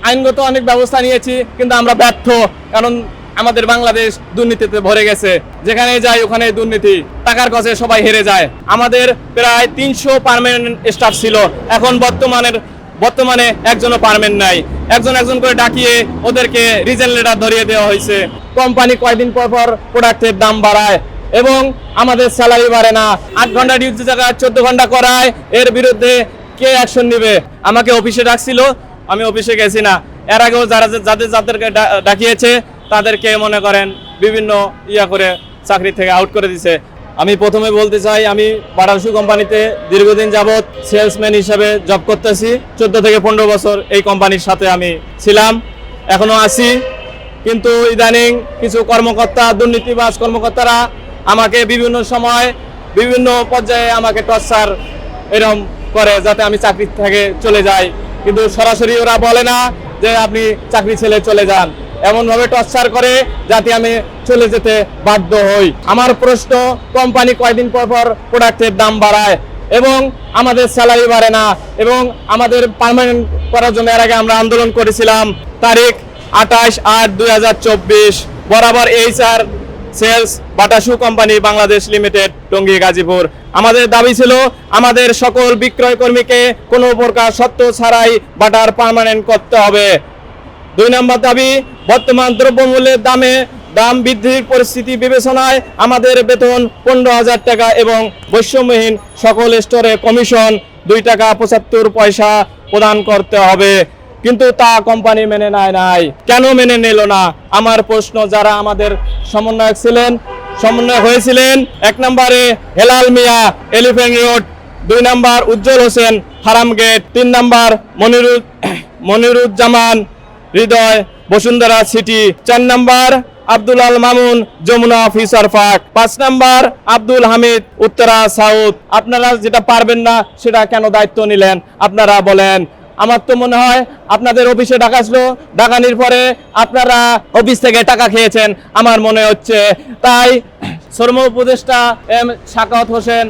আইনগত অনেক ব্যবস্থা নিয়েছি, কিন্তু আমরা ব্যর্থ। কারণ আমাদের বাংলাদেশ দুর্নীতিতে ভরে গেছে, যেখানে যাই ওখানে দুর্নীতি, টাকার কাছে সবাই হেরে যায়। আমাদের প্রায় 300 পার্মানেন্ট স্টাফ ছিল, এখন বর্তমানে একজনও পার্মানেন্ট নাই। একজন করে ডাকিয়ে ওদেরকে রিজেন লেটার ধরিয়ে দেওয়া হয়েছে। কোম্পানি কয়েকদিন পর প্রোডাক্টের দাম বাড়ায় এবং আমাদের স্যালারি বাড়ে না। 8 ঘন্টা ডিউটি জায়গায় 14 ঘন্টা করায়, এর বিরুদ্ধে কে অ্যাকশন নেবে? আমাকে অফিসে ডাকছিল, আমি অফিসে গেছি না। এর আগেও যাদেরকে ডাকিয়েছে তাদেরকে মনে করেন বিভিন্ন করে চাকরি থেকে আউট করে দিছে। আমি প্রথমে বলতে চাই, আমি বাটা শু কোম্পানিতে দীর্ঘদিন যাবৎ সেলসম্যান হিসেবে জব করতেছি। 14 থেকে 15 বছর এই কোম্পানির সাথে আমি ছিলাম, এখনো আছি। কিন্তু ইদানিং কিছু দুর্নীতিবাজ কর্মকর্তারা আমাকে বিভিন্ন সময় বিভিন্ন পর্যায়ে আমাকে টর্চার এরকম করে, যাতে আমি চাকরি থেকে চলে যাই। কিন্তু সরাসরি ওরা বলে না যে আপনি চাকরি ছেড়ে চলে যান, এমনভাবে টর্চার করে যাতে আমি চলে যেতে বাধ্য হই। আমার প্রশ্ন, কোম্পানি কয়েকদিন পর প্রোডাক্টের দাম বাড়ায় এবং আমাদের স্যালারি বাড়ে না, এবং আমাদের পার্মানেন্ট করার জন্য এর আগে আমরা আন্দোলন করেছিলাম। তারিখ 28/8/2024 বরাবর HR সেলস বাটা শু কোম্পানি বাংলাদেশ লিমিটেড, টঙ্গী, গাজীপুর। আমাদের দাবি ছিল আমাদের সকল বিক্রয় কর্মীকে কোনো প্রকার শর্ত ছাড়াই বাটার পার্মানেন্ট করতে হবে। 2 নম্বর দাবি, বর্তমান দ্রব্যমূল্যের দাম বৃদ্ধির পরিস্থিতি বিবেচনায় আমাদের বেতন 15,000 টাকা এবং বৈষম্যহীন সকল স্তরে কমিশন 2 টাকা 75 পয়সা প্রদান করতে হবে। কিন্তু তা কোম্পানি মেনে নেয় নাই। কেন মেনে নিল না? আমার প্রশ্ন, যারা আমাদের সমন্বয় হয়েছিলেন, 1 নম্বরে হেলাল মিয়া, এলিফ্যান্ট রোড, 2 নম্বর উজ্জ্বল হোসেন, ফার্ম গেট, 3 নম্বর মনিরুজ্জামান হৃদয়, বসুন্ধরা সিটি, 4 নম্বর আব্দুল আল মামুন, যমুনা ফিশার পার্ক, 5 নম্বর আব্দুল হামিদ, উত্তরা সাউথ। আপনারা যেটা পারবেন না সেটা কেন দায়িত্ব নিলেন? আপনারা বলেন। আমার তো মনে হয় আপনাদের অফিসে ডাকানির পরে আপনারা অফিস থেকে টাকা খেয়েছেন, আমার মনে হচ্ছে। তাই শ্রম উপদেষ্টা সাখাওয়াত হোসেন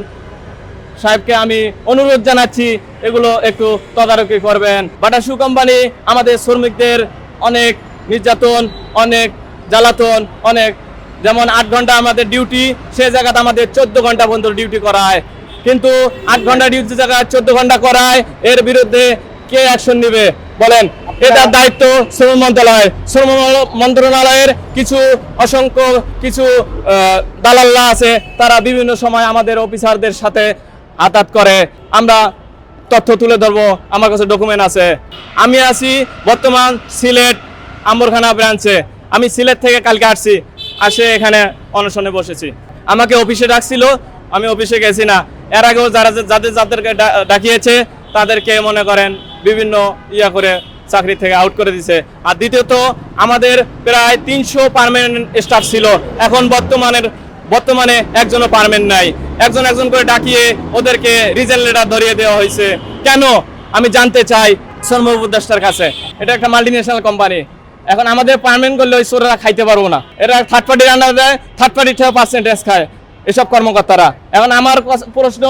সাহেবকে আমি অনুরোধ জানাচ্ছি, এগুলো একটু তদারকি করবেন। বাটা শু কোম্পানি আমাদের শ্রমিকদের অনেক নির্যাতন, অনেক জ্বালাতন, যেমন 8 ঘন্টা আমাদের ডিউটি, সে জায়গাতে আমাদের 14 ঘন্টা পর্যন্ত ডিউটি করায়। কিন্তু 8 ঘন্টা ডিউটি জায়গায় 14 ঘন্টা করায়, এর বিরুদ্ধে কে অ্যাকশন নেবে বলেন? এটার দায়িত্ব শ্রম মন্ত্রণালয়ের অসংখ্য দালাল্লা আছে, তারা বিভিন্ন সময় আমাদের অফিসারদের সাথে আঘাত করে। আমরা তথ্য তুলে ধরবো, আমার কাছে ডকুমেন্ট আছে। আমি আছি বর্তমান সিলেট আম্বরখানা ব্রাঞ্চে। আমি সিলেট থেকে কালকে আসে এখানে অনশনে বসেছি। আমাকে অফিসে ডাকছিল, আমি অফিসে গেছি না। এর আগেও যাদেরকে ডাকিয়েছে তাদেরকে মনে করেন বিভিন্ন করে চাকরি থেকে আউট করে দিছে। আর দ্বিতীয়ত, আমাদের প্রায় 300 পার্মানেন্ট স্টাফ ছিল, এখন বর্তমানে একজনও পার্মানেন্ট নাই। একজন করে ডাকিয়ে ওদেরকে রিজেন লেটার ধরিয়ে দেওয়া হয়েছে। কেন? আমি জানতে চাই শ্রম উপদেষ্টার কাছে। এটা একটা মাল্টিন্যাশনাল কোম্পানি, এখন আমাদের পার্মানেন্ট করলে ওই চোরেরা খাইতে পারবো না। এরা থার্ড পার্টির আন্ডার দেয়, থার্ড পার্টির থেকে পার্সেন্টেজ খায় এসব কর্মকর্তারা। এখন আমার প্রশ্ন,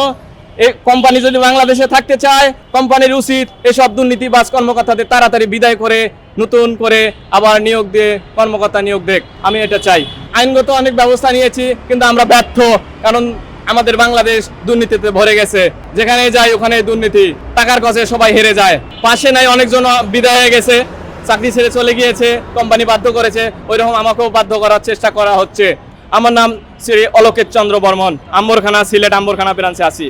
এই কোম্পানি যদি বাংলাদেশে থাকতে চায়, কোম্পানির উচিত এসব দুর্নীতিবাজ কর্মকর্তাদের তাড়াতাড়ি বিদায় করে নতুন করে আবার কর্মকর্তা নিয়োগ দেখ। আমি এটা চাই। আইনগত অনেক ব্যবস্থা নিয়েছি, কিন্তু আমরা ব্যর্থ। কারণ আমাদের বাংলাদেশ দুর্নীতিতে ভরে গেছে, যেখানে যাই ওখানে দুর্নীতি, টাকার কাছে সবাই হেরে যায়। পাশে নাই, অনেকজন বিদায় হয়ে গেছে, চাকরি ছেড়ে চলে গিয়েছে, কোম্পানি বাধ্য করেছে। ওইরকম আমাকেও বাধ্য করার চেষ্টা করা হচ্ছে। আমার নাম শ্রী অলোকেশ চন্দ্র বর্মন, আম্বরখানা, সিলেট আম্বরখানা ব্রাঞ্চে আছি।